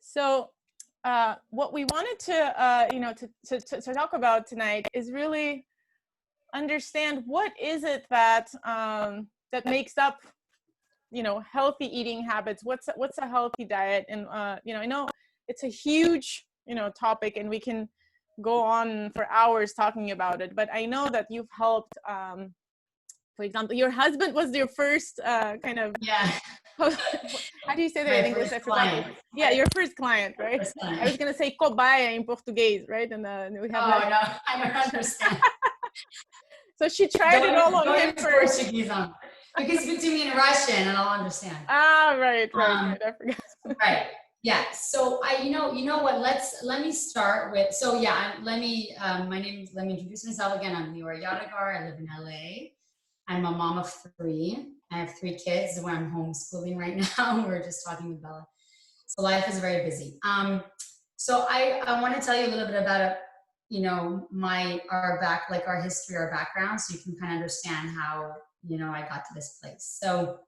So what we wanted to talk about tonight is really understand what is it that that makes up, healthy eating habits. What's a healthy diet? And I know it's a huge, topic, and we can go on for hours talking about it. But I know that you've helped. For example, your husband was your first kind of. Yeah. How do you say that in English? I forgot. Yeah, your first client, right? First client. I was gonna say cobaia in Portuguese, right? And we have. Oh no, I don't understand. So she tried it all on him first. Portuguese on. You can speak to me in Russian, and I'll understand. Ah, right. I forgot. Right. Yeah. So you know what? Let me start with. So yeah, let me introduce myself again. I'm Liora Yadegar. I live in LA. I'm a mom of 3. I have 3 kids where I'm homeschooling right now. We're just talking with Bella. So life is very busy. So I want to tell you a little bit about, our history, our background, so you can kind of understand how, I got to this place. So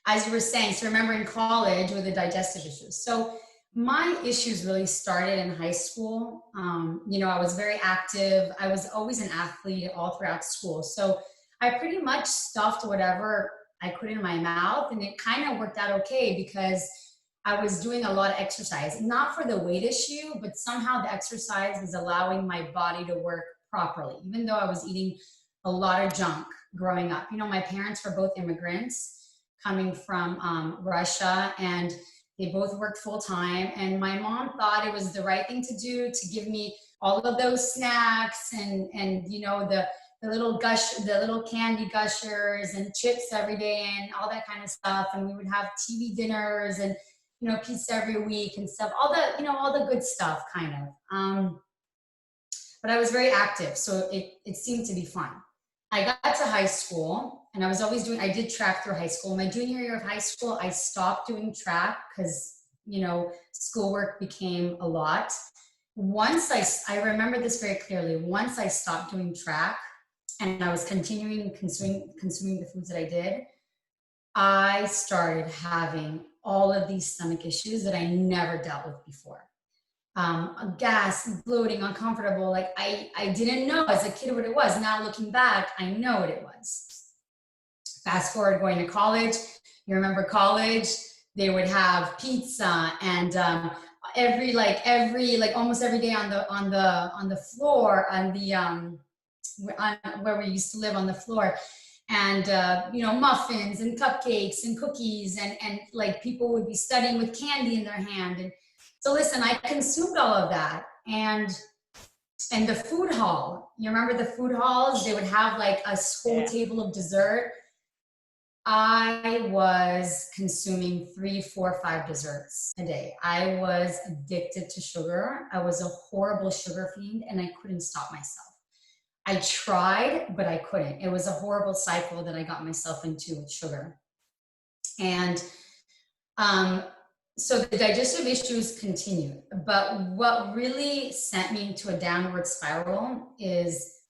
as you were saying, so remember in college with the digestive issues. So my issues really started in high school. I was very active. I was always an athlete all throughout school. So I pretty much stuffed whatever I could in my mouth, and it kind of worked out okay because I was doing a lot of exercise, not for the weight issue, but somehow the exercise was allowing my body to work properly, even though I was eating a lot of junk growing up. My parents were both immigrants coming from Russia, and they both worked full time. And my mom thought it was the right thing to do to give me all of those snacks and the little candy gushers and chips every day and all that kind of stuff. And we would have TV dinners and, pizza every week and stuff, all the good stuff kind of. But I was very active. So it seemed to be fun. I got to high school and I did track through high school. My junior year of high school, I stopped doing track because, schoolwork became a lot. Once I remember this very clearly, once I stopped doing track and I was continuing consuming the foods that I did, I started having all of these stomach issues that I never dealt with before. Gas, bloating, uncomfortable. Like I didn't know as a kid what it was. Now looking back, I know what it was. Fast forward going to college. You remember college? They would have pizza and almost every day on the floor where we used to live on the floor. And, muffins and cupcakes and cookies and like people would be studying with candy in their hand. And so listen, I consumed all of that. And the food hall, you remember the food halls? They would have like a whole table of dessert. I was consuming 3, 4, 5 desserts a day. I was addicted to sugar. I was a horrible sugar fiend and I couldn't stop myself. I tried, but I couldn't. It was a horrible cycle that I got myself into with sugar. And so the digestive issues continued. But what really sent me into a downward spiral is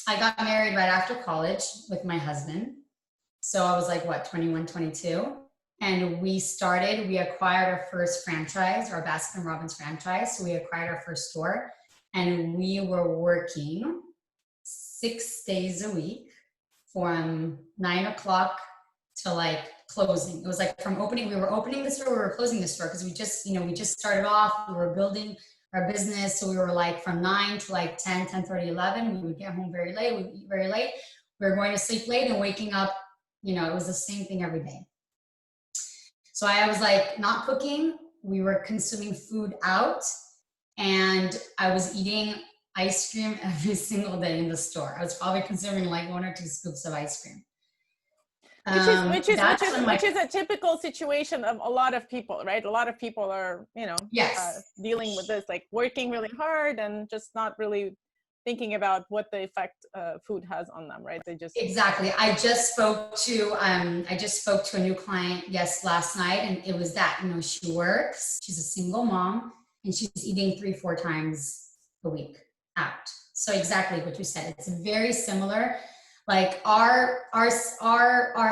I got married right after college with my husband. So I was like, 21, 22. And we acquired our first franchise, our Baskin Robbins franchise. So we acquired our first store and we were working 6 days a week from 9 o'clock to like closing. It was like from opening, we were opening the store, we were closing the store because we just started off, we were building our business. So we were like from 9 to like 10, 10:30, 11. We would get home very late, we would eat very late. We were going to sleep late and waking up, it was the same thing every day. So I was like not cooking. We were consuming food out and I was eating ice cream every single day in the store. I was probably consuming like 1 or 2 scoops of ice cream. Which is a typical situation of a lot of people, right? A lot of people are, dealing with this, like working really hard and just not really thinking about what the effect food has on them, right? Exactly. I just spoke to a new client last night, and it was that, she works, she's a single mom, and she's eating 3-4 times a week out. So exactly what you said. It's very similar. Like our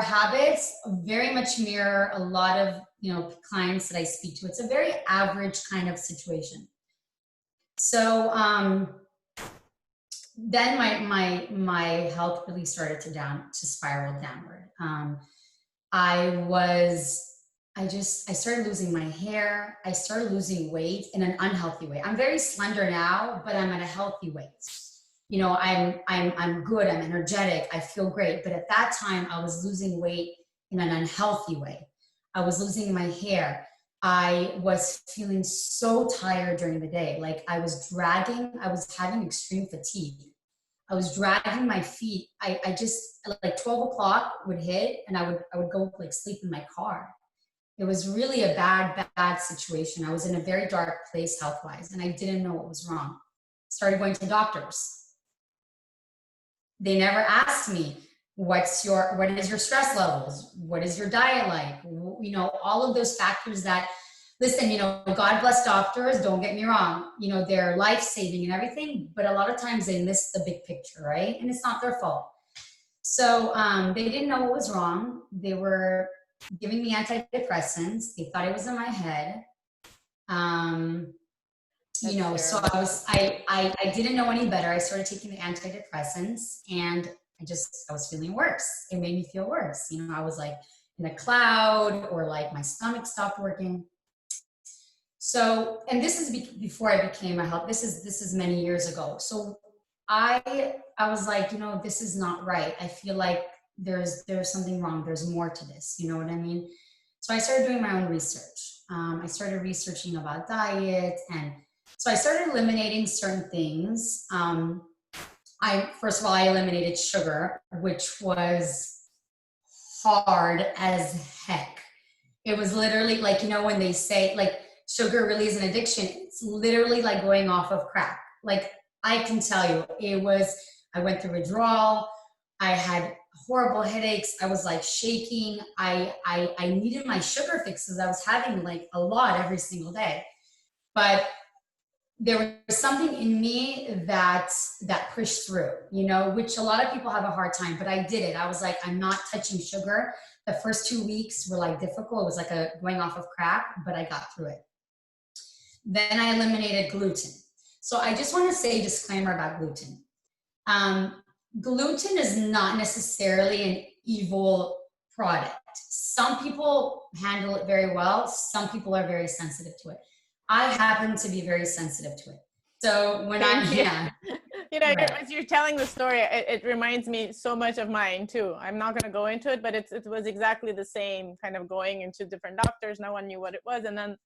habits very much mirror a lot of, you know, clients that I speak to. It's a very average kind of situation. So then my health really started to spiral downward. I started losing my hair. I started losing weight in an unhealthy way. I'm very slender now, but I'm at a healthy weight. You know, I'm good. I'm energetic. I feel great. But at that time, I was losing weight in an unhealthy way. I was losing my hair. I was feeling so tired during the day. Like I was having extreme fatigue. I was dragging my feet. I just, like 12 o'clock would hit and I would go like sleep in my car. It was really a bad situation. I was in a very dark place health-wise and I didn't know what was wrong. Started going to doctors. They never asked me, what is your stress levels? What is your diet like? You know, all of those factors that, listen, you know, God bless doctors, don't get me wrong. You know, they're life-saving and everything, but a lot of times they miss the big picture, right? And it's not their fault. So they didn't know what was wrong. They were giving me antidepressants. They thought it was in my head. You know, so I didn't know any better. I started taking the antidepressants and I was feeling worse. It made me feel worse. You know, I was like in a cloud or like my stomach stopped working. So, and this is before I became a health, this is many years ago. So I was like, you know, this is not right. I feel like there's something wrong. There's more to this. You know what I mean? So I started doing my own research. I started researching about diet, and so I started eliminating certain things. First of all, I eliminated sugar, which was hard as heck. It was literally like, you know, when they say like sugar really is an addiction, it's literally like going off of crack. Like I can tell you, I went through withdrawal. I had horrible headaches. I was like shaking. I needed my sugar fixes. I was having like a lot every single day, but there was something in me that pushed through, you know, which a lot of people have a hard time, but I did it. I was like, I'm not touching sugar. The first 2 weeks were like difficult. It was like going off of crack, but I got through it. Then I eliminated gluten. So I just want to say a disclaimer about gluten. Gluten is not necessarily an evil product. Some people handle it very well. Some people are very sensitive to it. I happen to be very sensitive to it. So when you know, right. As you're telling the story, it reminds me so much of mine too. I'm not going to go into it, but it was exactly the same, kind of going into different doctors. No one knew what it was. And then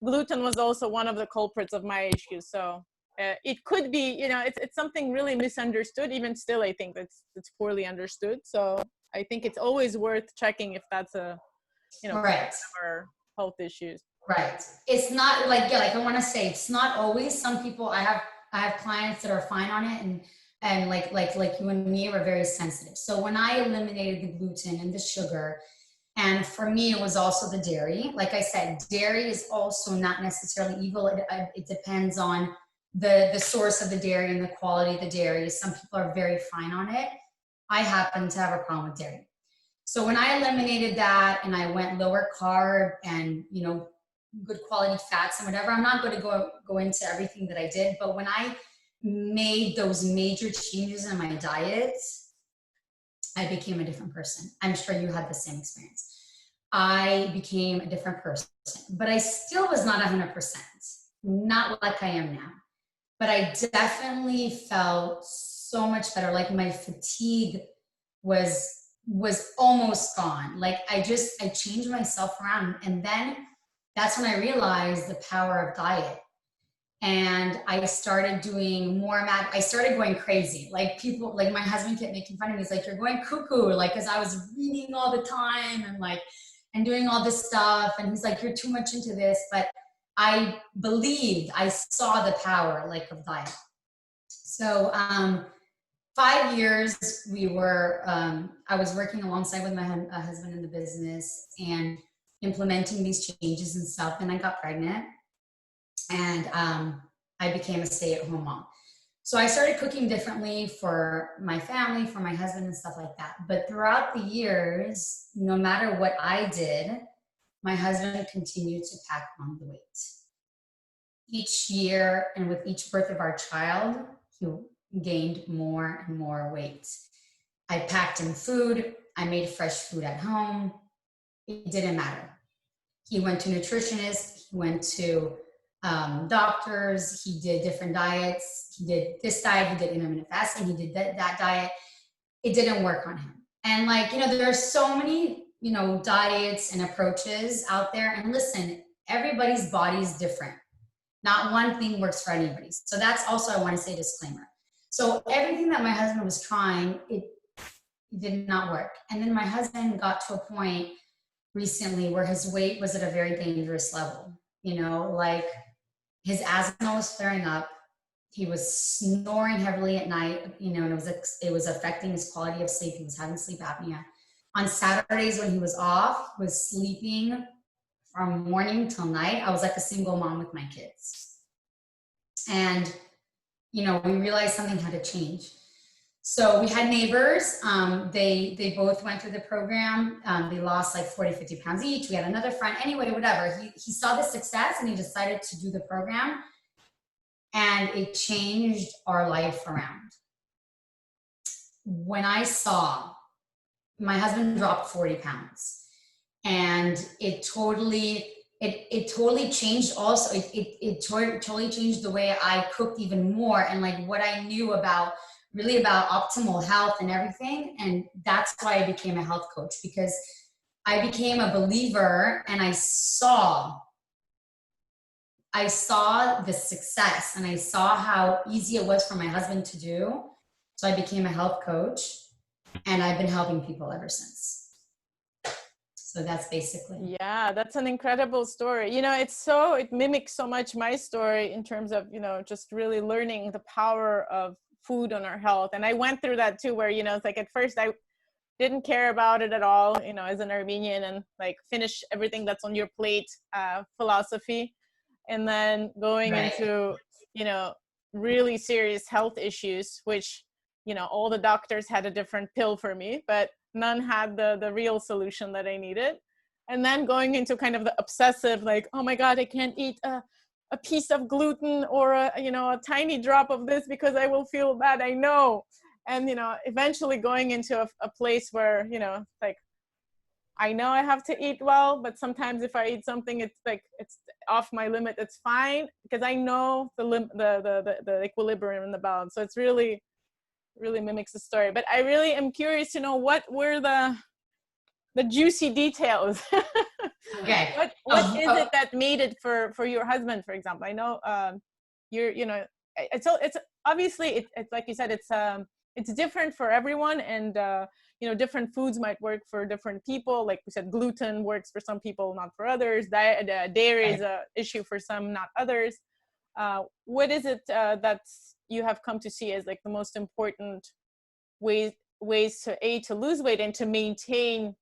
gluten was also one of the culprits of my issues. So it could be, you know, it's something really misunderstood. Even still, I think it's poorly understood. So I think it's always worth checking if that's a, you know, right. or health issues. Right. It's not like, yeah, like I want to say, it's not always. Some people, I have clients that are fine on it, and like you and me were very sensitive. So when I eliminated the gluten and the sugar, and for me, it was also the dairy. Like I said, dairy is also not necessarily evil. It depends on the source of the dairy and the quality of the dairy. Some people are very fine on it. I happen to have a problem with dairy. So when I eliminated that and I went lower carb and, you know, good quality fats and whatever, I'm not going to go into everything that I did, but when I made those major changes in my diet, I became a different person. I'm sure you had the same experience. I became a different person, but I still was not 100%, not like I am now. But I definitely felt so much better. Like my fatigue was almost gone. Like I changed myself around. And then that's when I realized the power of diet. And I started doing more I started going crazy. Like people, like my husband kept making fun of me. He's like, you're going cuckoo. Like, cause I was reading all the time and doing all this stuff. And he's like, you're too much into this. But I saw the power like of diet. So 5 years I was working alongside with my husband in the business and implementing these changes and stuff. And I got pregnant. And I became a stay-at-home mom. So I started cooking differently for my family, for my husband and stuff like that. But throughout the years, no matter what I did, my husband continued to pack on the weight. Each year and with each birth of our child, he gained more and more weight. I packed him food. I made fresh food at home. It didn't matter. He went to nutritionists. He went to doctors. He did different diets. He did this diet. He did intermittent fasting. He did that diet. It didn't work on him. And like, there are so many, diets and approaches out there. And listen, everybody's body is different. Not one thing works for anybody. So that's also, I want to say, disclaimer. So everything that my husband was trying, it did not work. And then my husband got to a point recently where his weight was at a very dangerous level. Like his asthma was flaring up. He was snoring heavily at night, and it was affecting his quality of sleep. He was having sleep apnea. On Saturdays when he was off, he was sleeping from morning till night. I was like a single mom with my kids. And, we realized something had to change. So we had neighbors. They both went through the program. They lost like 40, 50 pounds each. We had another friend. Anyway, whatever. He saw the success and he decided to do the program. And it changed our life around. When I saw my husband dropped 40 pounds, and it totally changed also. It totally changed the way I cooked even more, and like what I knew about optimal health and everything. And that's why I became a health coach, because I became a believer and I saw the success and I saw how easy it was for my husband to do. So I became a health coach and I've been helping people ever since. So that's basically. Yeah, that's an incredible story. It mimics so much my story in terms of, just really learning the power of food on our health. And I went through that too, where, it's like at first I didn't care about it at all, as an Armenian, and like finish everything that's on your plate philosophy. And then going into, really serious health issues, which, all the doctors had a different pill for me, but none had the real solution that I needed. And then going into kind of the obsessive, like, oh my God, I can't eat a piece of gluten or a tiny drop of this because I will feel bad. I know. And, eventually going into a place where, like, I know I have to eat well, but sometimes if I eat something, it's like, it's off my limit. It's fine because I know the equilibrium and the balance. So it's really mimics the story. But I really am curious to know what were the juicy details. Okay. What is it that made it for your husband, for example? I know it's obviously it's like you said, it's different for everyone, and different foods might work for different people. Like we said, gluten works for some people, not for others. Dairy is a issue for some, not others. What is it that you have come to see as like the most important ways to lose weight and to maintain,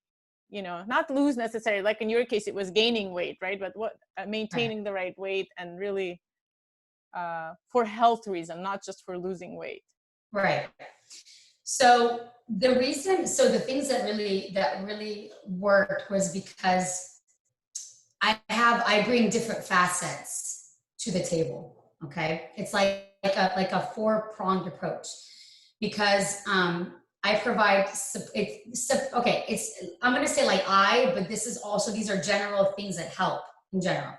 not lose necessarily, like in your case it was gaining weight, right? But maintaining the right weight, and really for health reason, not just for losing weight. Right. So the things that really worked was because I bring different facets to the table. Okay. It's like a 4-pronged approach, because I provide, I'm going to say but these are general things that help in general.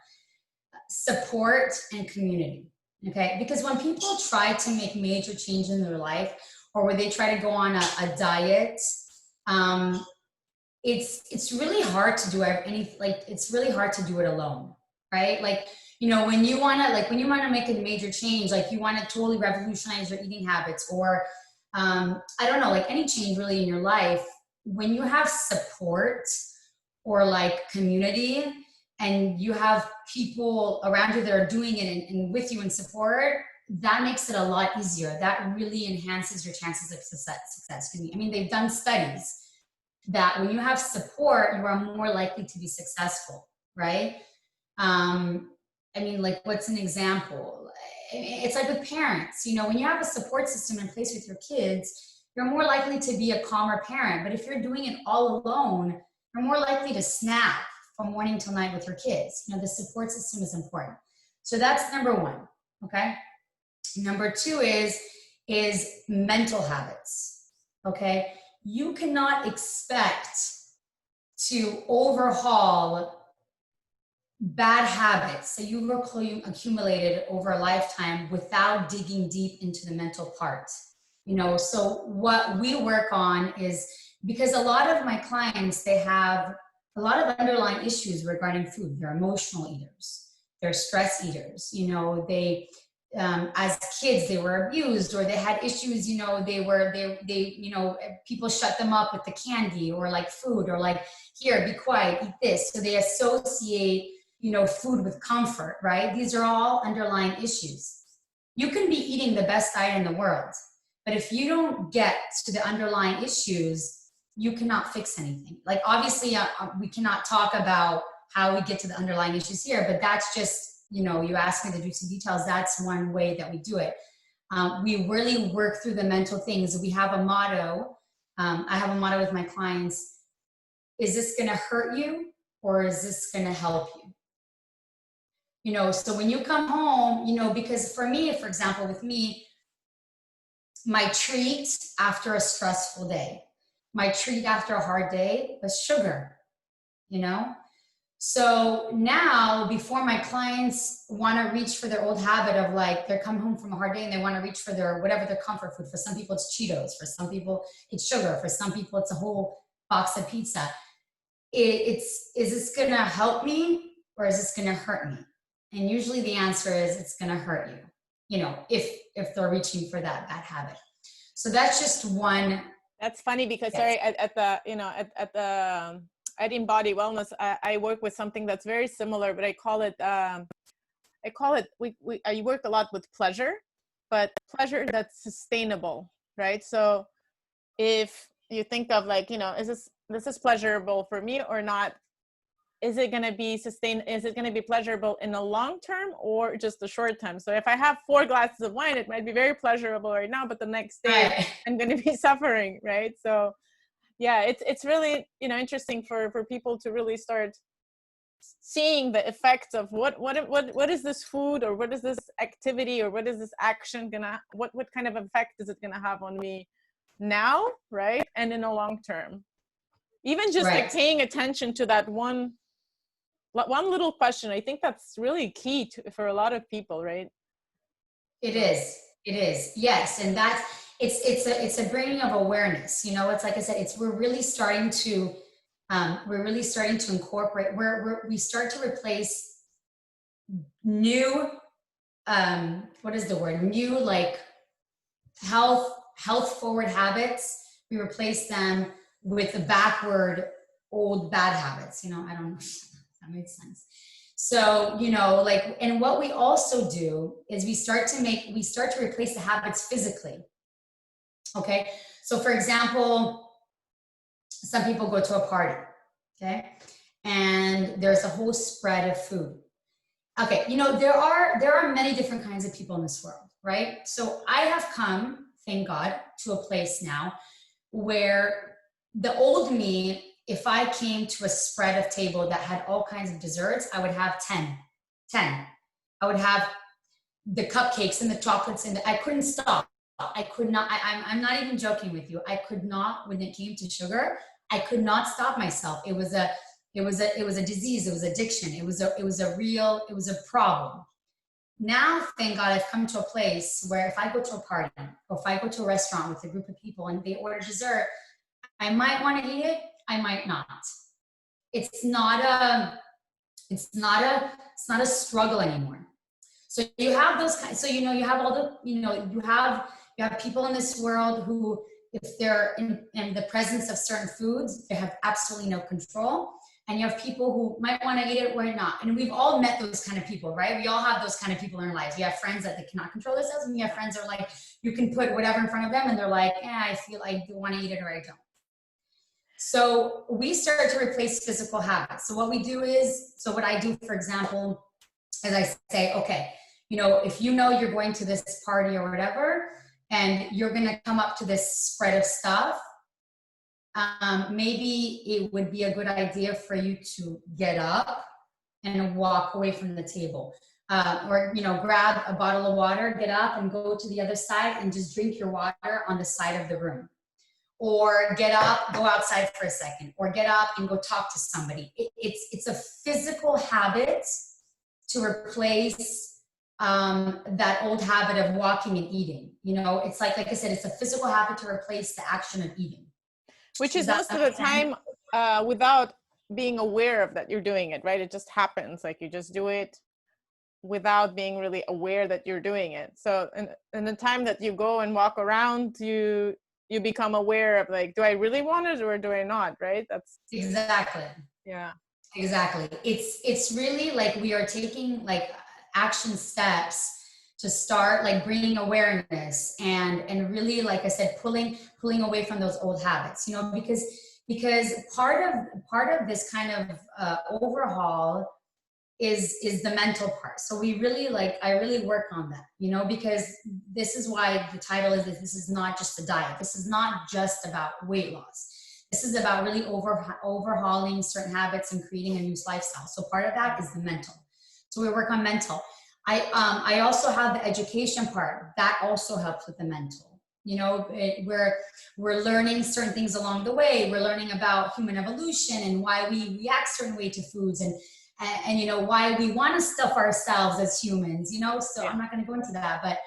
Support and community. Okay. Because when people try to make major change in their life, or when they try to go on a diet, it's really hard to do it's really hard to do it alone. Right. Like, when you want to make a major change, like you want to totally revolutionize your eating habits, or I don't know, like any change really in your life, when you have support or like community, and you have people around you that are doing it and with you in support, that makes it a lot easier. That really enhances your chances of success. I mean, they've done studies that when you have support, you are more likely to be successful, right? I mean, like, what's an example? It's like with parents, you know, when you have a support system in place with your kids, you're more likely to be a calmer parent. But if you're doing it all alone, you're more likely to snap from morning till night with your kids. You know, the support system is important. So that's number one. Okay. Number two is mental habits. Okay. You cannot expect to overhaul bad habits that you've accumulated over a lifetime without digging deep into the mental part. You know, so what we work on is, because a lot of my clients, they have a lot of underlying issues regarding food. They're emotional eaters, they're stress eaters, you know, they as kids they were abused, or they had issues, you know, they you know, people shut them up with the candy or like food, or like, here, be quiet, eat this. So they associate, you know, food with comfort, right? These are all underlying issues. You can be eating the best diet in the world, but if you don't get to the underlying issues, you cannot fix anything. Like, obviously, we cannot talk about how we get to the underlying issues here, but that's just, you know, you asked me to do some details. That's one way that we do it. We really work through the mental things. We have a motto. I have a motto with my clients. Is this going to hurt you, or is this going to help you? You know, so when you come home, you know, because for me, for example, with me, my treat after a stressful day, my treat after a hard day was sugar, you know? So now, before my clients want to reach for their old habit of, like, they come home from a hard day and they want to reach for their, whatever their comfort food. For some people it's Cheetos, for some people it's sugar, for some people it's a whole box of pizza. Is this going to help me, or is this going to hurt me? And usually the answer is it's going to hurt you, you know, if they're reaching for that bad habit. So that's just one. That's funny because, sorry, at the, you know, at the, at Embody Wellness, I work with something that's very similar, but I call it, I work a lot with pleasure, but pleasure that's sustainable, right? So if you think of, like, you know, this is pleasurable for me or not? Is it going to be is it going to be pleasurable in the long term or just the short term? So if I have 4 glasses of wine, it might be very pleasurable right now, but the next day I'm going to be suffering, right? So yeah, it's really, you know, interesting for people to really start seeing the effects of what is this food, or what is this activity, or what is this action what kind of effect is it gonna have on me now, right? And in the long term. Even just like paying attention to that one little question, I think that's really key for a lot of people, right? It is, yes. And that's, it's a bringing of awareness, you know. It's like I said, we're really starting to incorporate, we start to replace new, what is the word? New, like, health forward habits. We replace them with the backward old bad habits, you know. I don't know if that makes sense. So, you know, like, and what we also do is we start to replace the habits physically. Okay. So for example, some people go to a party, okay, and there's a whole spread of food. Okay. You know, there are many different kinds of people in this world, right? So I have come, thank God, to a place now where the old me, if I came to a spread of table that had all kinds of desserts, I would have 10. I would have the cupcakes and the chocolates, and I couldn't stop. I could not, I'm not even joking with you. I could not, when it came to sugar, I could not stop myself. It was a disease. It was addiction. It was a problem. Now, thank God, I've come to a place where if I go to a party, or if I go to a restaurant with a group of people and they order dessert, I might want to eat it, I might not. It's not a struggle anymore. So you have those kinds, so, you know, you have all the, you know, you have people in this world who, if they're in the presence of certain foods, they have absolutely no control. And you have people who might want to eat it or not. And we've all met those kind of people, right? We all have those kind of people in our lives. We have friends that they cannot control themselves, and we have friends that are like, you can put whatever in front of them and they're like, I feel I want to eat it or I don't. So we start to replace physical habits. So what I do, for example, is I say, okay, you know, if you know you're going to this party or whatever, and you're going to come up to this spread of stuff, maybe it would be a good idea for you to get up and walk away from the table. Or, you know, grab a bottle of water, get up and go to the other side and just drink your water on the side of the room. Or get up, go outside for a second, or get up and go talk to somebody. It's a physical habit to replace that old habit of walking and eating. You know, it's like I said, it's a physical habit to replace the action of eating. Which is most of the time without being aware of that you're doing it, right? It just happens. Like you just do it without being really aware that you're doing it. So in the time that you go and walk around, you become aware of like, do I really want it or do I not, right? That's exactly. Yeah. Exactly. It's really like we are taking like action steps to start like bringing awareness and really, like I said, pulling away from those old habits, you know, because part of this kind of overhaul is the mental part. So we really I really work on that, you know, because this is why the title is this is not just a diet. This is not just about weight loss. This is about really overhauling certain habits and creating a new lifestyle. So part of that is the mental. So we work on mental. I also have the education part that also helps with the mental. You know, we're learning certain things along the way. We're learning about human evolution and why we react certain way to foods and you know, why we want to stuff ourselves as humans, you know, so I'm not going to go into that, but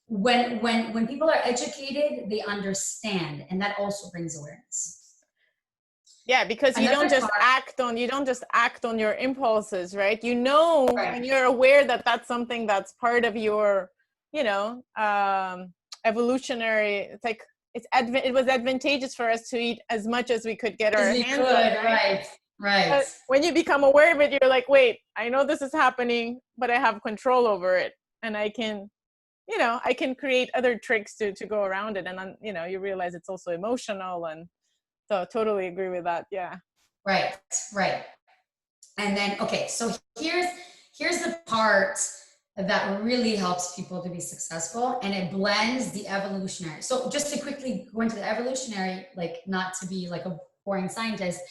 when people are educated, they understand, and that also brings awareness. Yeah, because you don't just act on your impulses, right? You know, and you're aware that that's something that's part of your, you know, evolutionary. It's like it was advantageous for us to eat as much as we could get our hands on. Right. But when you become aware of it, you're like, wait, I know this is happening, but I have control over it, and I can, you know, I can create other tricks to go around it, and then, you know, you realize it's also emotional, and so totally agree with that. Yeah. Right. And then, okay, so here's the part that really helps people to be successful, and it blends the evolutionary. So just to quickly go into the evolutionary, like not to be like a boring scientist,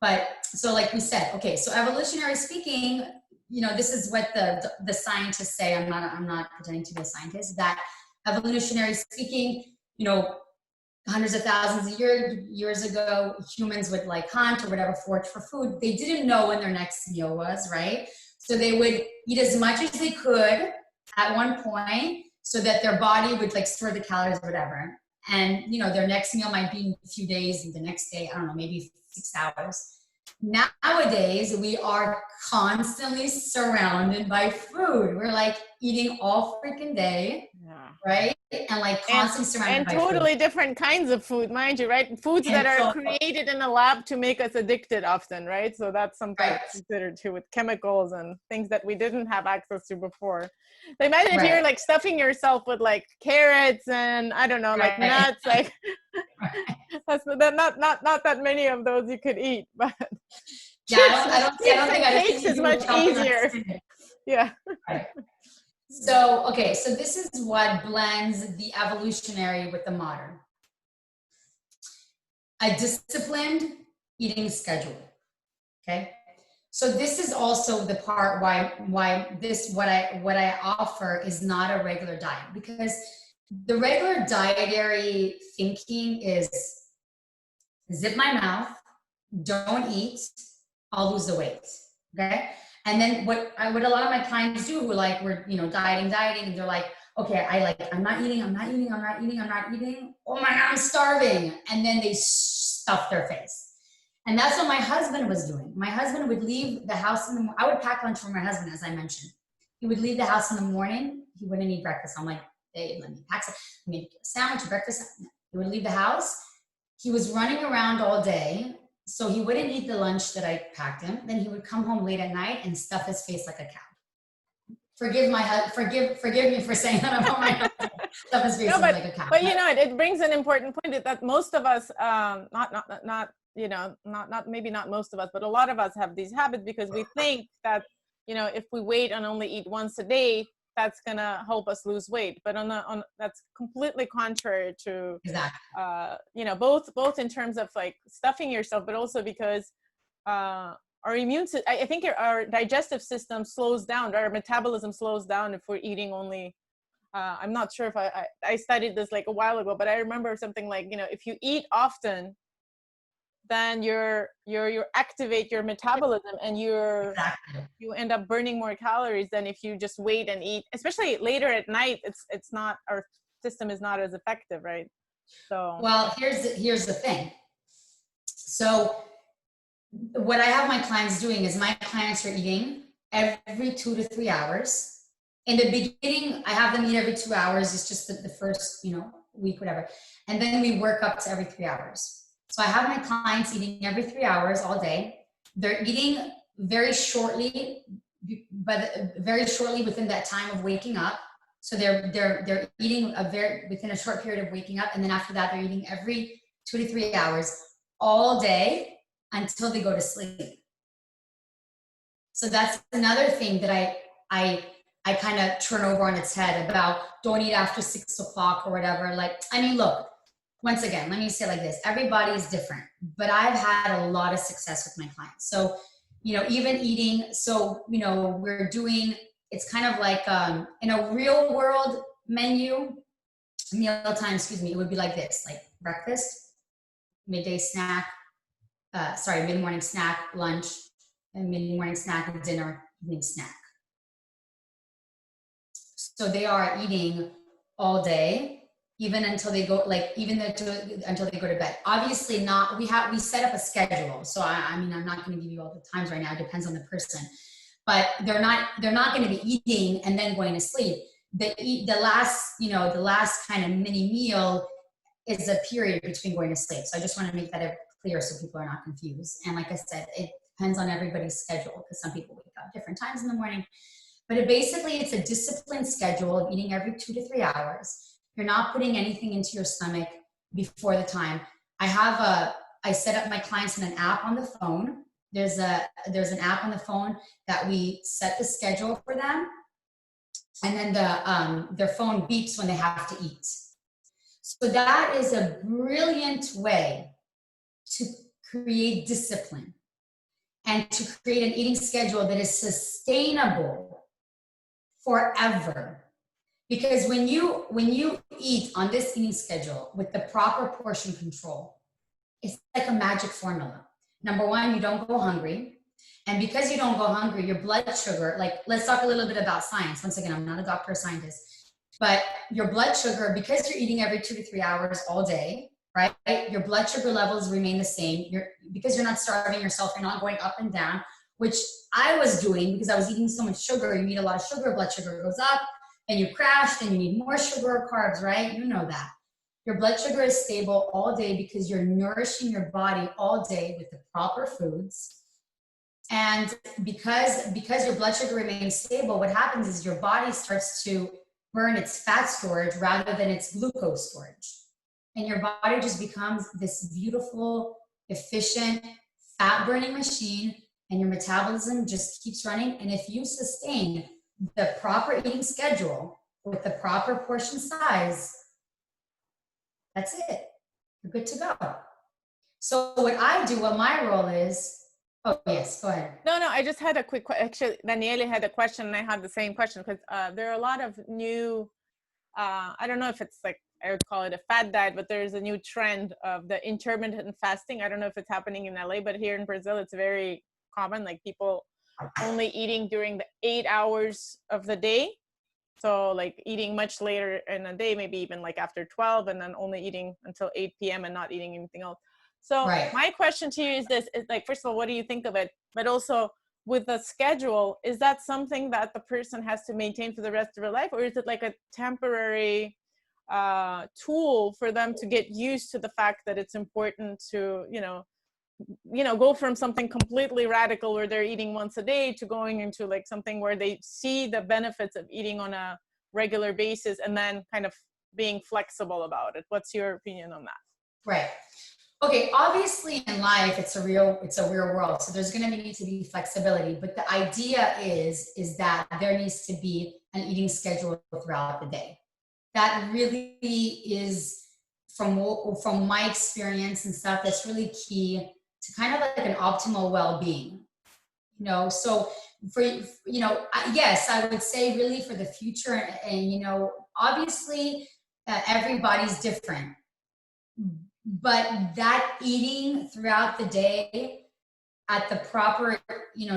but so like we said, okay, so evolutionary speaking, you know, this is what the scientists say. I'm not pretending to be a scientist. That evolutionary speaking, you know, hundreds of thousands of years ago, humans would like hunt or whatever, forage for food. They didn't know when their next meal was, right? So they would eat as much as they could at one point so that their body would like store the calories or whatever. And, you know, their next meal might be in a few days, and the next day, I don't know, maybe 6 hours. Nowadays, we are constantly surrounded by food. We're like eating all freaking day, right? And like constantly surrounded by totally food. Different kinds of food, mind you, right? Foods that are created in a lab to make us addicted often, right? So that's something to consider too, with chemicals and things that we didn't have access to before. So imagine if you're like stuffing yourself with like carrots and I don't know, like nuts, like that's not that many of those you could eat, but chips and cakes is much easier. Yeah. Right. So, okay, so this is what blends the evolutionary with the modern. A disciplined eating schedule, okay? So this is also the part why this, what I offer is not a regular diet, because the regular dietary thinking is zip my mouth, don't eat, I'll lose the weight, okay? And then what a lot of my clients do, who like, we're, you know, dieting, and they're like, okay, I'm not eating. Oh my God, I'm starving. And then they stuff their face. And that's what my husband was doing. My husband would leave the house I would pack lunch for my husband, as I mentioned. He would leave the house in the morning. He wouldn't eat breakfast. I'm like, hey, let me pack some, maybe a sandwich, breakfast. He would leave the house. He was running around all day. So he wouldn't eat the lunch that I packed him. Then he would come home late at night and stuff his face like a cow. Forgive me for saying that about my husband. Stuff his face like a cow. But you know, it brings an important point that most of us, maybe not most of us, but a lot of us have these habits because we think that if we wait and only eat once a day, that's gonna help us lose weight. But that's completely contrary to, Exactly. both in terms of like stuffing yourself, but also because our immune system, I think our digestive system slows down, our metabolism slows down if we're eating only. I'm not sure if I studied this like a while ago, but I remember something like, if you eat often, then you activate your metabolism, and Exactly. you end up burning more calories than if you just wait and eat, especially later at night. It's not, our system is not as effective, right? So Well, here's the thing. So what I have my clients doing is my clients are eating every 2 to 3 hours. In the beginning, I have them eat every 2 hours. It's just the first, week, whatever. And then we work up to every 3 hours. So I have my clients eating every 3 hours all day. They're eating very shortly, but very shortly within that time of waking up. So they're eating within a short period of waking up. And then after that, they're eating every 2 to 3 hours all day until they go to sleep. So that's another thing that I kind of turn over on its head about don't eat after 6 o'clock or whatever. Like, I mean, look, once again, let me say it like this. Everybody is different, but I've had a lot of success with my clients. So, even eating, so, we're doing, it's kind of like in a real world meal time, it would be like this, like breakfast, midday snack, mid-morning snack, lunch, and mid-morning snack, dinner, evening snack. So they are eating all day, even until they go, until they go to bed. Obviously not, we set up a schedule. So I mean, I'm not going to give you all the times right now. It depends on the person, but they're not going to be eating and then going to sleep. The last kind of mini meal is a period between going to sleep. So I just want to make that clear so people are not confused. And like I said, it depends on everybody's schedule, because some people wake up different times in the morning. But it's a disciplined schedule of eating every 2 to 3 hours. You're not putting anything into your stomach before the time. I set up my clients in an app on the phone. There's an app on the phone that we set the schedule for them. And then their phone beeps when they have to eat. So that is a brilliant way to create discipline and to create an eating schedule that is sustainable forever. Because when you eat on this eating schedule with the proper portion control, it's like a magic formula. Number one, you don't go hungry. And because you don't go hungry, your blood sugar, let's talk a little bit about science. Once again, I'm not a doctor or scientist, but your blood sugar, because you're eating every 2 to 3 hours all day, right? Your blood sugar levels remain the same. Because you're not starving yourself, you're not going up and down, which I was doing because I was eating so much sugar. You eat a lot of sugar, blood sugar goes up, and you crash, then you need more sugar or carbs, right? You know that. Your blood sugar is stable all day because you're nourishing your body all day with the proper foods. And because your blood sugar remains stable, what happens is your body starts to burn its fat storage rather than its glucose storage. And your body just becomes this beautiful, efficient, fat-burning machine, and your metabolism just keeps running. And if you sustain the proper eating schedule with the proper portion size, that's it. You're good to go. So what my role is, oh yes, go ahead. No, I just had a quick question. Actually, Daniele had a question, and I had the same question, because there are a lot of new, I don't know if it's like, I would call it a fad diet, but there's a new trend of the intermittent fasting. I don't know if it's happening in LA, but here in Brazil, it's very common, like people only eating during the 8 hours of the day. So like eating much later in the day, maybe even like after 12, and then only eating until 8 p.m. and not eating anything else. So My question to you is this, is like, first of all, what do you think of it? But also with the schedule, is that something that the person has to maintain for the rest of their life? Or is it like a temporary tool for them to get used to the fact that it's important to, go from something completely radical where they're eating once a day to going into like something where they see the benefits of eating on a regular basis, and then kind of being flexible about it? What's your opinion on that? Right. Okay, obviously in life it's a real world. So there's going to need to be flexibility, but the idea is that there needs to be an eating schedule throughout the day. That really is from my experience and stuff, that's really key to kind of like an optimal well-being. So for yes, I would say really for the future, and obviously everybody's different, but that eating throughout the day at the proper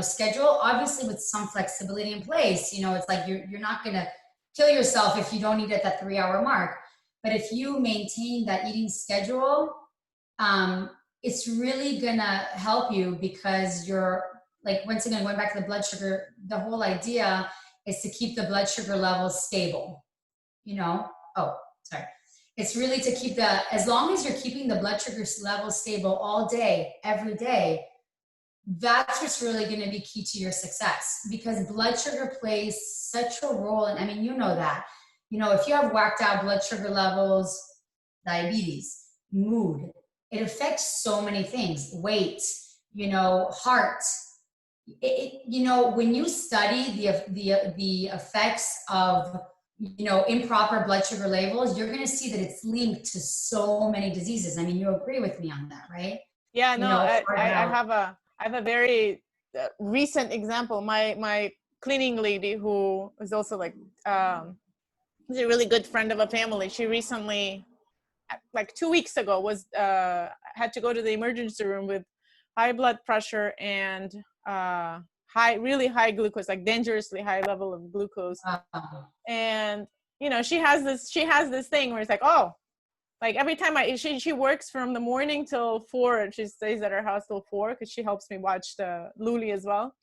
schedule, obviously with some flexibility in place. It's like you're not going to kill yourself if you don't eat at that 3 hour mark, but if you maintain that eating schedule, it's really going to help you, because you're, like, once again, going back to the blood sugar, the whole idea is to keep the blood sugar levels stable. Oh, sorry. It's really to keep as long as you're keeping the blood sugar levels stable all day, every day, that's what's really going to be key to your success, because blood sugar plays such a role. And I mean, that, if you have whacked out blood sugar levels, diabetes, mood, it affects so many things, weight, heart. When you study the effects of improper blood sugar levels, you're going to see that it's linked to so many diseases. I mean, you agree with me on that, right? Yeah, no, I have a very recent example. My cleaning lady, who is also like is a really good friend of a family. She recently, like 2 weeks ago, was had to go to the emergency room with high blood pressure and really high glucose, like dangerously high level of glucose. And she has this thing where it's like, oh, like every time she works from the morning till 4, and she stays at her house till 4 because she helps me watch the Luli as well.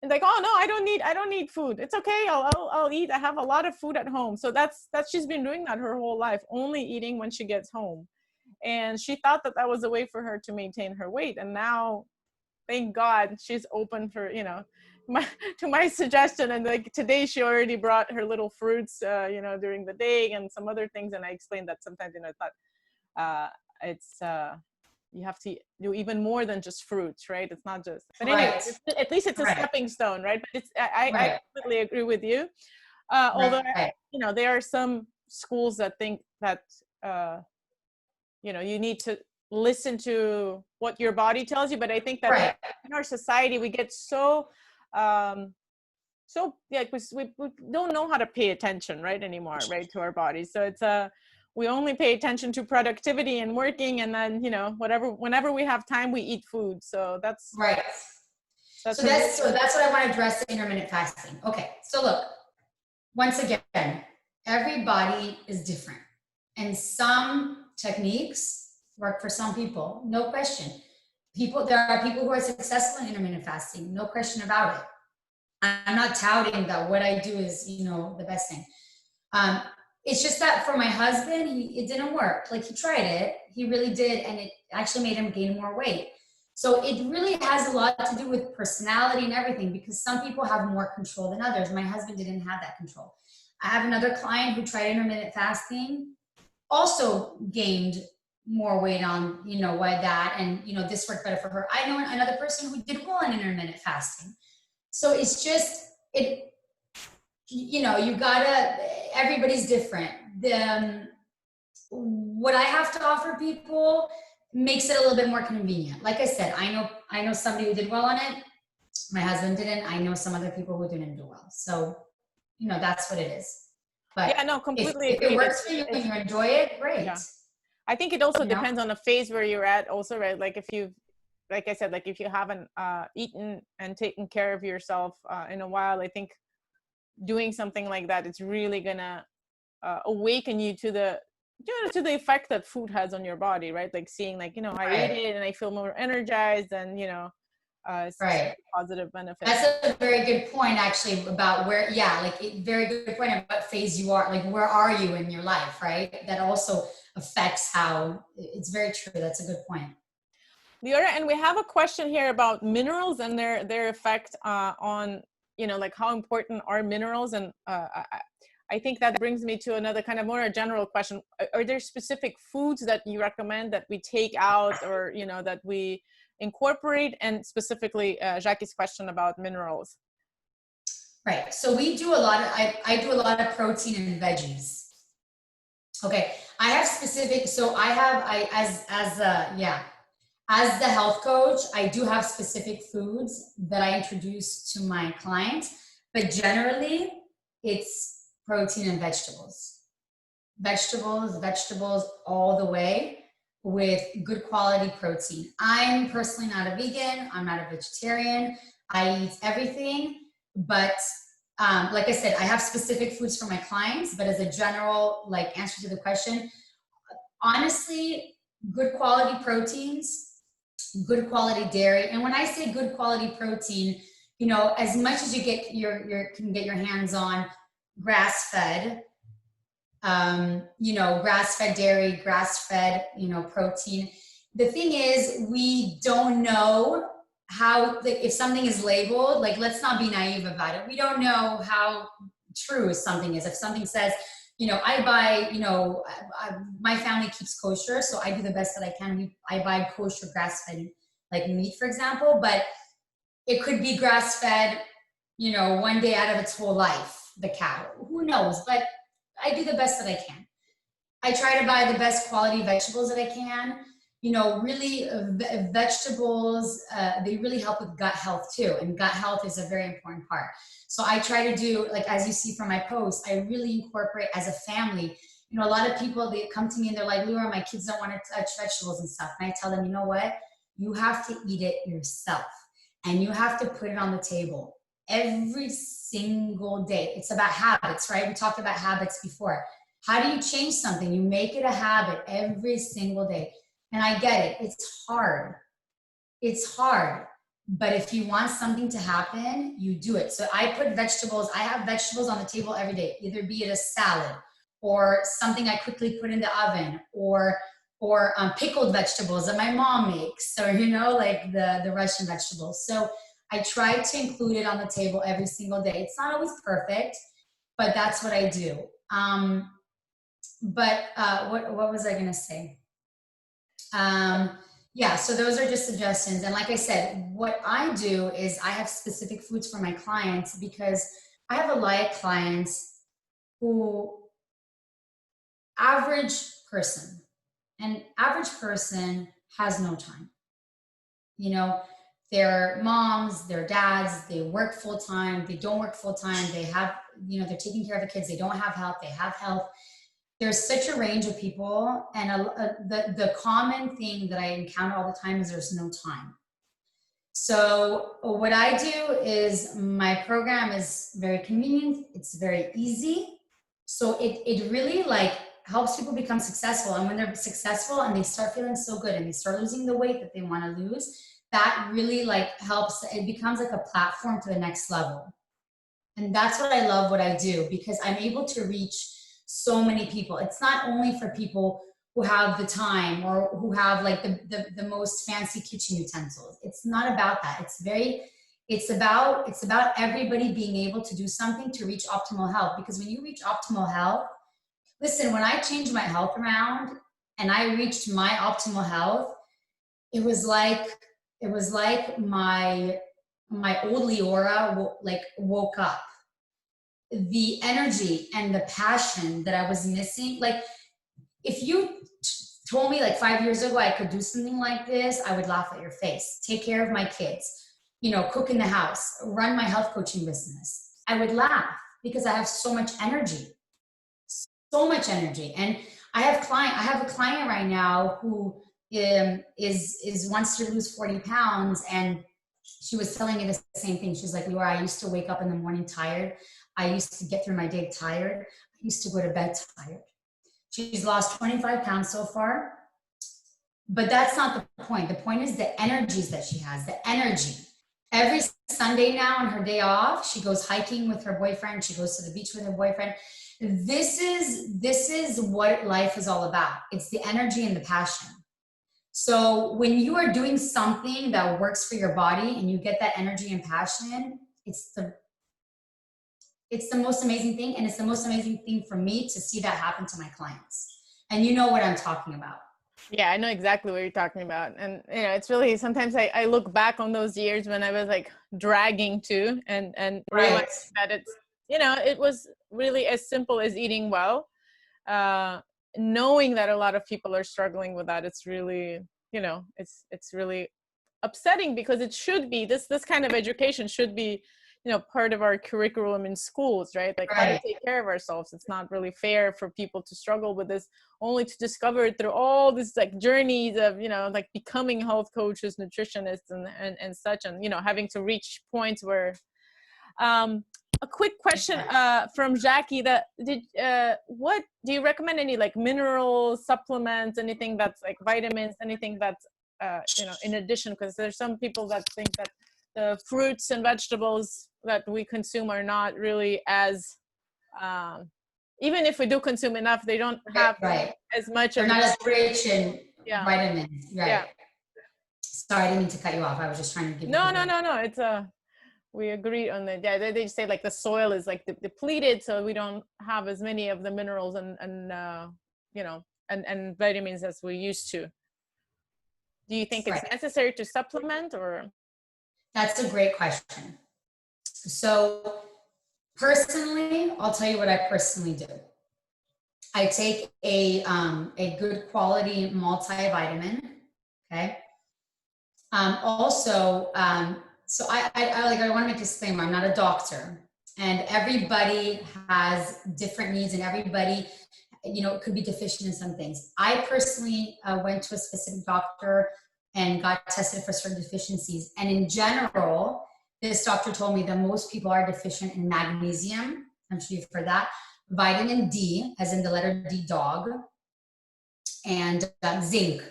And like, oh no, I don't need food. It's okay. I'll eat. I have a lot of food at home. So that's she's been doing that her whole life, only eating when she gets home. And she thought that was a way for her to maintain her weight. And now, thank God, she's open for, to my suggestion. And like today she already brought her little fruits, during the day, and some other things. And I explained that sometimes, I thought it's, you have to do even more than just fruits, right? It's not just, but anyway, at least it's a stepping stone, right? But I completely agree with you. Although, there are some schools that think that, you need to listen to what your body tells you. But I think that in our society, we get so we don't know how to pay attention, right, anymore, right, to our bodies. So it's we only pay attention to productivity and working, and then whenever we have time, we eat food. So that's right. So that's what I want to address, the intermittent fasting. Okay, so look, once again, everybody is different, and some techniques work for some people, no question. There are people who are successful in intermittent fasting, no question about it. I'm not touting that what I do is, the best thing. It's just that for my husband, it didn't work. Like, he tried it, he really did, and it actually made him gain more weight. So it really has a lot to do with personality and everything, because some people have more control than others. My husband didn't have that control. I have another client who tried intermittent fasting, also gained more weight on, why that, and, this worked better for her. I know another person who did well in intermittent fasting. So it's just, everybody's different. What I have to offer people makes it a little bit more convenient. Like I said, I know somebody who did well on it. My husband didn't. I know some other people who didn't do well. So, that's what it is. But yeah, no, completely if it works for you and you enjoy it, great. Yeah. I think it also depends on the phase where you're at also, right? Like like I said, like if you haven't eaten and taken care of yourself in a while, I think doing something like that, it's really gonna awaken you to the effect that food has on your body, right? Like seeing, like, I ate it and I feel more energized, and positive benefits. That's a very good point, actually, about where, very good point of what phase you are, like where are you in your life, right? That also affects how, it's very true. That's a good point. Liora, and we have a question here about minerals and their effect on, like how important are minerals. And I think that brings me to another kind of more a general question. Are there specific foods that you recommend that we take out, or, you know, that we incorporate? And specifically, Jackie's question about minerals. Right. So we do a lot of, I do a lot of protein and veggies. Okay. I have specific, so I have, as the health coach, I do have specific foods that I introduce to my clients, but generally it's protein and vegetables. Vegetables all the way, with good quality protein. I'm personally not a vegan. I'm not a vegetarian. I eat everything, but like I said, I have specific foods for my clients, but as a general like answer to the question, honestly, good quality proteins, good quality dairy. And when I say good quality protein, you know, as much as you get can get your hands on grass-fed, you know, grass-fed dairy, grass-fed, you know, protein. The thing is, we don't know how, like, if something is labeled, like, let's not be naive about it. We don't know how true something is. If something says, you know, I buy, you know, my family keeps kosher, so I do the best that I can. I buy kosher grass-fed, like meat, for example, but it could be grass-fed, you know, one day out of its whole life, the cow. Who knows? But I do the best that I can. I try to buy the best quality vegetables that I can. You know, really, vegetables, they really help with gut health too. And gut health is a very important part. So I try to do, like, as you see from my posts, I really incorporate as a family. You know, a lot of people, they come to me and they're like, Liora, my kids don't want to touch vegetables and stuff. And I tell them, you know what? You have to eat it yourself. And you have to put it on the table every single day. It's about habits, right? We talked about habits before. How do you change something? You make it a habit every single day. And I get it. It's hard. It's hard. But if you want something to happen, you do it. So I put vegetables. I have vegetables on the table every day, either be it a salad or something I quickly put in the oven, or pickled vegetables that my mom makes, or, you know, like the Russian vegetables. So I try to include it on the table every single day. It's not always perfect, but that's what I do. What was I going to say? Yeah, so those are just suggestions. And like I said, what I do is I have specific foods for my clients, because I have a lot of clients who, average person has no time. You know, they're moms, they're dads, they work full time, they don't work full time, they have, you know, they're taking care of the kids, they don't have health, they have health. There's such a range of people, and the common thing that I encounter all the time is there's no time. So what I do is, my program is very convenient, it's very easy. So it really, like, helps people become successful. And when they're successful and they start feeling so good and they start losing the weight that they want to lose, that really, like, helps. It becomes like a platform to the next level. And that's what I love what I do, because I'm able to reach so many people. It's not only for people who have the time or who have, like, the most fancy kitchen utensils. It's not about that. It's about everybody being able to do something to reach optimal health. Because when you reach optimal health, listen, when I changed my health around and I reached my optimal health, it was like my old Liora woke up. The energy and the passion that I was missing, like, if you told me, like, 5 years ago I could do something like this, I would laugh at your face. Take care of my kids, you know, cook in the house, run my health coaching business. I would laugh, because I have so much energy. And I have a client right now who wants to lose 40 pounds. And she was telling me the same thing. She's like, Liora, I used to wake up in the morning tired. I used to get through my day tired. I used to go to bed tired. She's lost 25 pounds so far. But that's not the point. The point is the energies that she has, the energy. Every Sunday now, on her day off, she goes hiking with her boyfriend. She goes to the beach with her boyfriend. This is what life is all about. It's the energy and the passion. So when you are doing something that works for your body and you get that energy and passion, It's the most amazing thing. And it's the most amazing thing for me to see that happen to my clients. And you know what I'm talking about. Yeah, I know exactly what you're talking about. And, you know, it's really, sometimes I look back on those years when I was like dragging too, and realizing Right. that it's, you know, it was really as simple as eating well. Knowing that a lot of people are struggling with that, it's really, you know, it's really upsetting, because it should be, this kind of education should be, you know, part of our curriculum in schools, right? Like how to Right. take care of ourselves. It's not really fair for people to struggle with this, only to discover it through all these like journeys of, you know, like becoming health coaches, nutritionists, and such, and, you know, having to reach points where a quick question from Jackie, that what do you recommend, any like mineral supplements, anything that's like vitamins, anything that's you know, in addition, because there's some people that think that the fruits and vegetables that we consume are not really as even if we do consume enough, they don't have Right. as much They're of not the, as rich in yeah, vitamins. Right. yeah. Sorry, I didn't mean to cut you off. I was just trying to give you No, it's we agree on that. Yeah, they say like the soil is like depleted, so we don't have as many of the minerals and you know, and vitamins as we used to. Do you think it's Right. necessary to supplement, or? That's a great question. So personally, I'll tell you what I personally do. I take a good quality multivitamin. Okay. Also, so I want to make a disclaimer. I'm not a doctor, and everybody has different needs, and everybody, you know, could be deficient in some things. I personally went to a specific doctor and got tested for certain deficiencies. And in general, this doctor told me that most people are deficient in magnesium. I'm sure you've heard that. Vitamin D, as in the letter D, dog, and zinc.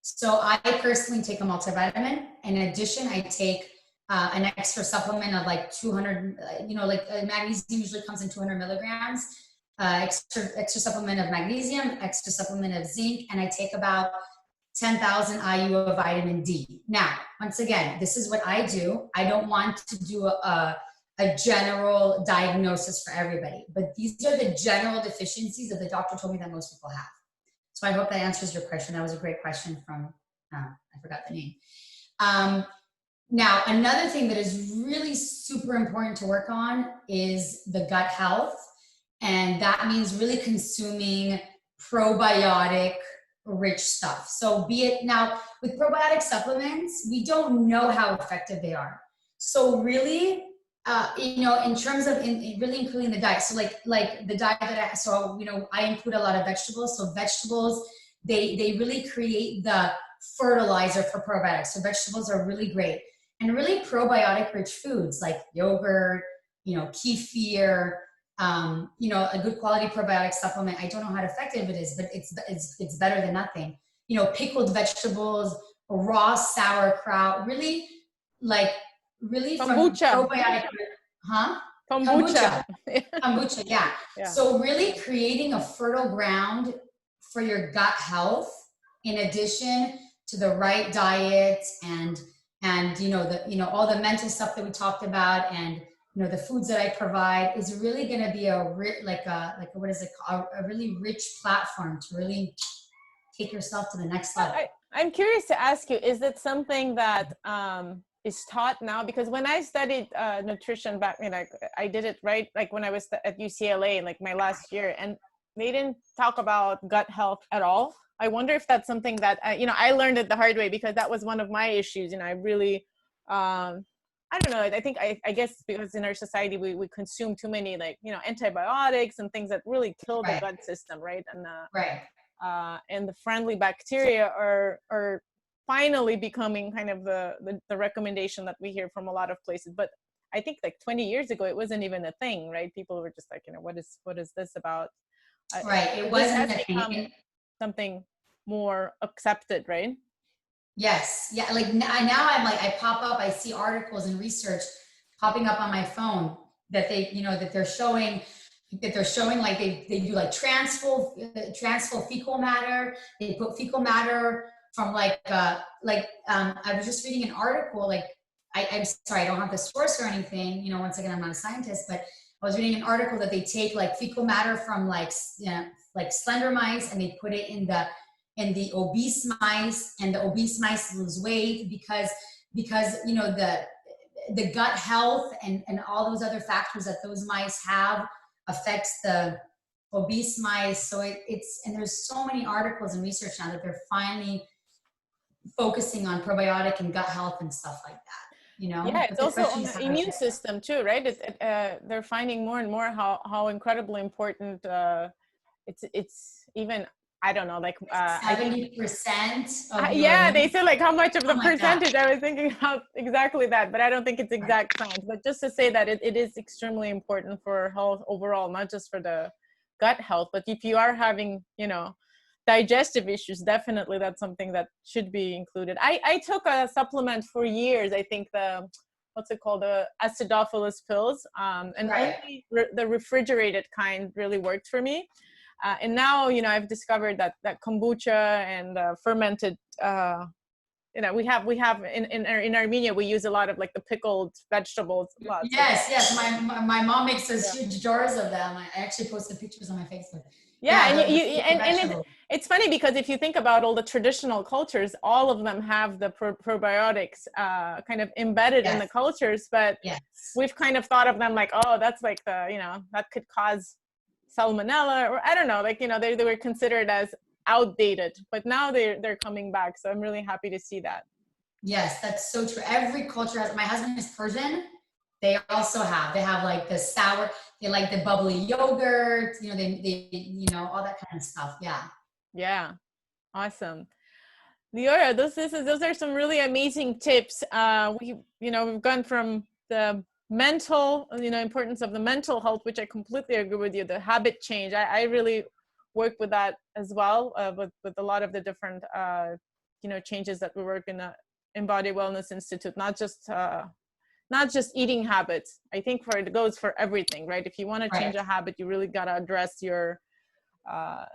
So I personally take a multivitamin. In addition, I take an extra supplement of like 200, you know, like magnesium usually comes in 200 milligrams. Extra supplement of magnesium, extra supplement of zinc, and I take about 10,000 IU of vitamin D. Now, once again, this is what I do. I don't want to do a general diagnosis for everybody, but these are the general deficiencies that the doctor told me that most people have. So I hope that answers your question. That was a great question from, I forgot the name. Now, another thing that is really super important to work on is the gut health. And that means really consuming probiotic rich stuff. So be it now with probiotic supplements, we don't know how effective they are. So really, you know, in terms of really including the diet. So like the diet that I include a lot of vegetables. So vegetables, they really create the fertilizer for probiotics. So vegetables are really great. And really probiotic rich foods like yogurt, you know, kefir, you know, a good quality probiotic supplement. I don't know how effective it is, but it's better than nothing. You know, pickled vegetables, raw sauerkraut, really Kombucha. from probiotic, huh? Kombucha. Kombucha, yeah. Yeah. So really creating a fertile ground for your gut health, in addition to the right diet and you know all the mental stuff that we talked about, and you know the foods that I provide, is really going to be a really rich platform to really take yourself to the next level. I'm curious to ask you, is it something that is taught now? Because when I studied nutrition back, you know, I did it right, like when I was at UCLA, like my last year, and they didn't talk about gut health at all. I wonder if that's something that, you know, I learned it the hard way, because that was one of my issues. You know, I really, I don't know. I think, I guess because in our society, we consume too many, like, you know, antibiotics and things that really kill the gut system, right? And the friendly bacteria are finally becoming kind of the recommendation that we hear from a lot of places. But I think like 20 years ago, it wasn't even a thing, right? People were just like, you know, what is this about? Right. It wasn't a thing. Something more accepted, right? Yes. Yeah. Like now I'm like, I pop up, I see articles and research popping up on my phone that they're showing like they do like transfer fecal matter. They put fecal matter from I was just reading an article, like I'm sorry, I don't have the source or anything, you know, once again, I'm not a scientist, but I was reading an article that they take like fecal matter from like, you know, like slender mice, and they put it in the obese mice, and the obese mice lose weight because, you know, the gut health and all those other factors that those mice have affects the obese mice. So it's, and there's so many articles and research now that they're finally focusing on probiotic and gut health and stuff like that, you know. Yeah, But it's the also question on is the how much. immune system too, right? They're finding more and more how incredibly important it's even, I don't know, like I think 70% of your yeah, they immune. said like how much of the Oh my God. percentage. I was thinking about exactly that, but I don't think it's exact science. But just to say that it is extremely important for health overall, not just for the gut health, but if you are having, you know, digestive issues, definitely that's something that should be included. I took a supplement for years. I think what's it called, the acidophilus pills, and Right. only the refrigerated kind really worked for me. And now, you know, I've discovered that kombucha and fermented, you know, we have in Armenia, we use a lot of like the pickled vegetables. Lots of, Yes. My mom makes those yeah. huge jars of them. I actually posted pictures on my Facebook. Yeah, Yeah, and the fruit and and vegetables. it's funny because if you think about all the traditional cultures, all of them have the probiotics kind of embedded in the Yes. cultures, but Yes. we've kind of thought of them like, oh, that's like the, you know, that could cause salmonella, or I don't know, like, you know, they were considered as outdated, but now they're coming back. So I'm really happy to see that. Yes, that's so true. Every culture has, my husband is Persian. They have like the sour, they like the bubbly yogurt, you know, they, you know, all that kind of stuff. Yeah. Yeah, awesome. Liora, those are some really amazing tips. You know, we've gone from the mental, you know, importance of the mental health, which I completely agree with you. The habit change, I really work with that as well, with a lot of the different, you know, changes that we work in the Embody Wellness Institute. Not just eating habits. I think it goes for everything, right? If you want to change Right. a habit, you really got to address your uh,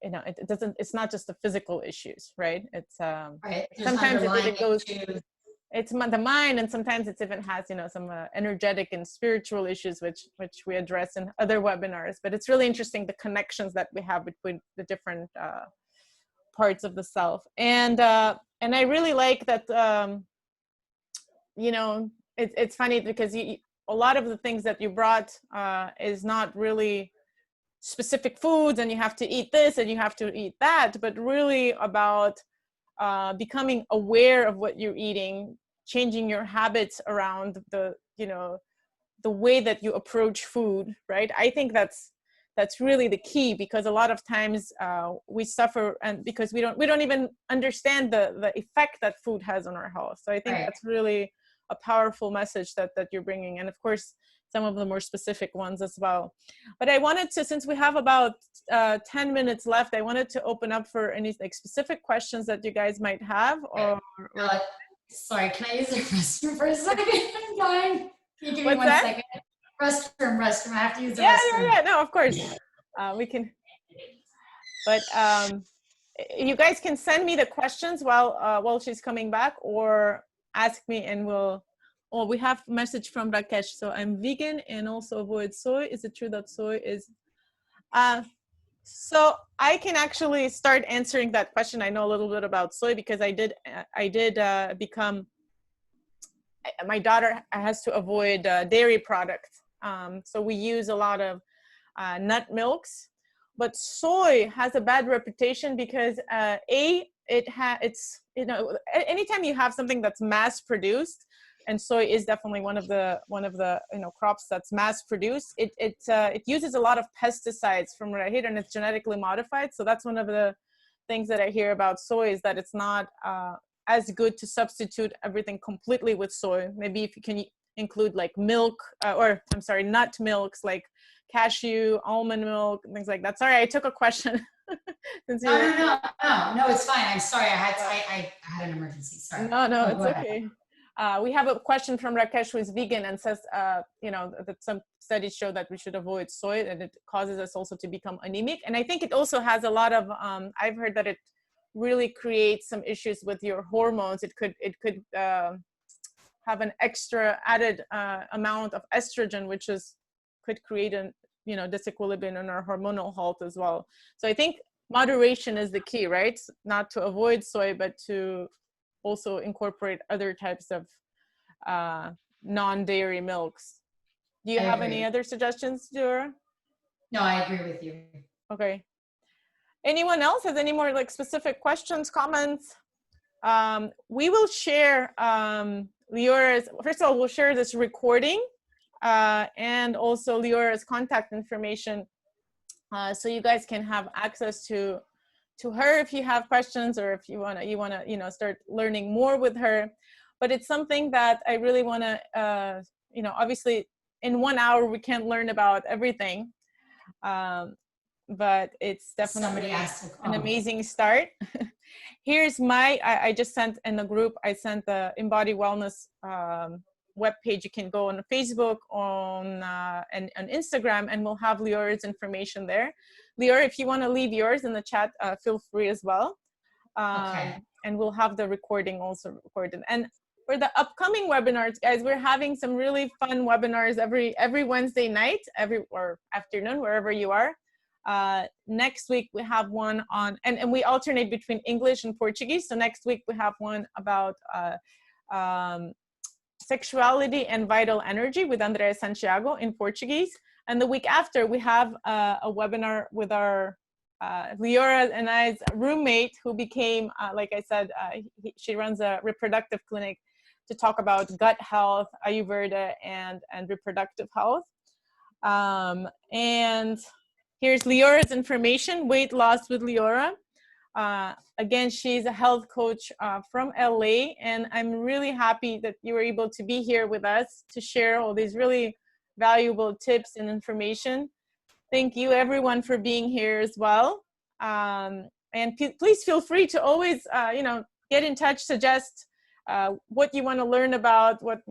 you know, it's not just the physical issues, right? It's Right. There's sometimes it underlying even goes, issues. it's the mind, and sometimes it even has, you know, some energetic and spiritual issues, which we address in other webinars. But it's really interesting, the connections that we have between the different parts of the self. And I really like that, you know, it's funny because a lot of the things that you brought is not really specific foods and you have to eat this and you have to eat that, but really about becoming aware of what you're eating, changing your habits around the, you know, the way that you approach food, right? I think that's really the key, because a lot of times we suffer, and because we don't even understand the effect that food has on our health. So I think Right. that's really a powerful message that you're bringing, and of course some of the more specific ones as well. But I wanted to, since we have about 10 minutes left, I wanted to open up for any like specific questions that you guys might have, or Sorry, can I use the restroom for a second? I'm dying. Can you give me what's one that? second? Restroom. I have to use the Yeah, restroom. no, of course. We can, but you guys can send me the questions while she's coming back, or ask me and we'll. Oh, we have a message from Rakesh. So I'm vegan and also avoid soy. Is it true that soy is? So I can actually start answering that question. I know a little bit about soy because I did become. My daughter has to avoid dairy products. So we use a lot of nut milks, but soy has a bad reputation because it's, you know, anytime you have something that's mass produced, and soy is definitely one of the you know, crops that's mass produced, it uses a lot of pesticides from what I hear, and it's genetically modified. So that's one of the things that I hear about soy, is that it's not as good to substitute everything completely with soy. Maybe if you can include like milk, or I'm sorry, nut milks like cashew, almond milk, and things like that. Sorry, I took a question. Since you were No, it's fine. I'm sorry. I had an emergency. Sorry. no, No, it's go ahead. okay. We have a question from Rakesh, who is vegan, and says, you know, that some studies show that we should avoid soy, and it causes us also to become anemic. And I think it also has a lot of, I've heard that it really creates some issues with your hormones. It could, how have an extra added amount of estrogen, which could create an disequilibrium in our hormonal health as well. So I think moderation is the key, right? Not to avoid soy, but to also incorporate other types of non-dairy milks. Do you have any other suggestions, Liora? No, I agree with you. Okay. Anyone else has any more like specific questions, comments? We will share Liora's, first of all, we'll share this recording and also Liora's contact information so you guys can have access to her if you have questions, or if you want to start learning more with her. But it's something that I really want to obviously in 1 hour we can't learn about everything, but it's definitely an amazing start. Here's I just sent in the group, I sent the Embody Wellness webpage. You can go on Facebook, on Instagram, and we'll have Liora's information there. Liora, if you want to leave yours in the chat, feel free as well. Okay. And we'll have the recording also recorded. And for the upcoming webinars, guys, we're having some really fun webinars every Wednesday night, or afternoon, wherever you are. Next week we have one on, and we alternate between English and Portuguese. So next week we have one about sexuality and vital energy with Andrea Santiago in Portuguese. And the week after we have a webinar with our Liora and I's roommate, who became, like I said, she runs a reproductive clinic to talk about gut health, Ayurveda, and reproductive health. And here's Liora's information, Weight Loss with Liora. Again, she's a health coach from LA, and I'm really happy that you were able to be here with us to share all these really valuable tips and information. Thank you everyone for being here as well. And please feel free to always, get in touch, suggest what you want to learn about, what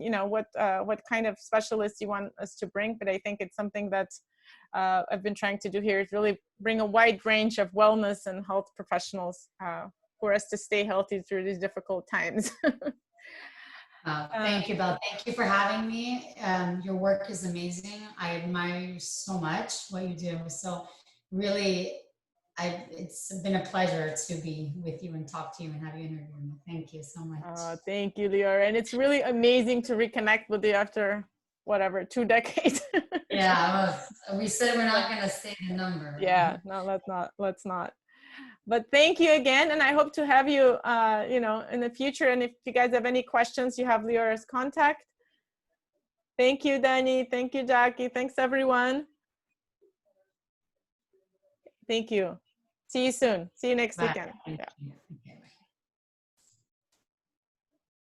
kind of specialists you want us to bring. But I think it's something that I've been trying to do here, is really bring a wide range of wellness and health professionals for us to stay healthy through these difficult times. Thank you, Belle. Thank you for having me. Your work is amazing. I admire you so much, what you do. So really, it's been a pleasure to be with you and talk to you and have you interview me. Thank you so much. Thank you, Liora. And it's really amazing to reconnect with you after, 2 decades. Yeah, well, we said we're not going to say the number. Yeah, no, let's not. But thank you again, and I hope to have you, in the future. And if you guys have any questions, you have Liora's contact. Thank you, Danny. Thank you, Jackie. Thanks, everyone. Thank you. See you soon. See you next weekend. Yeah.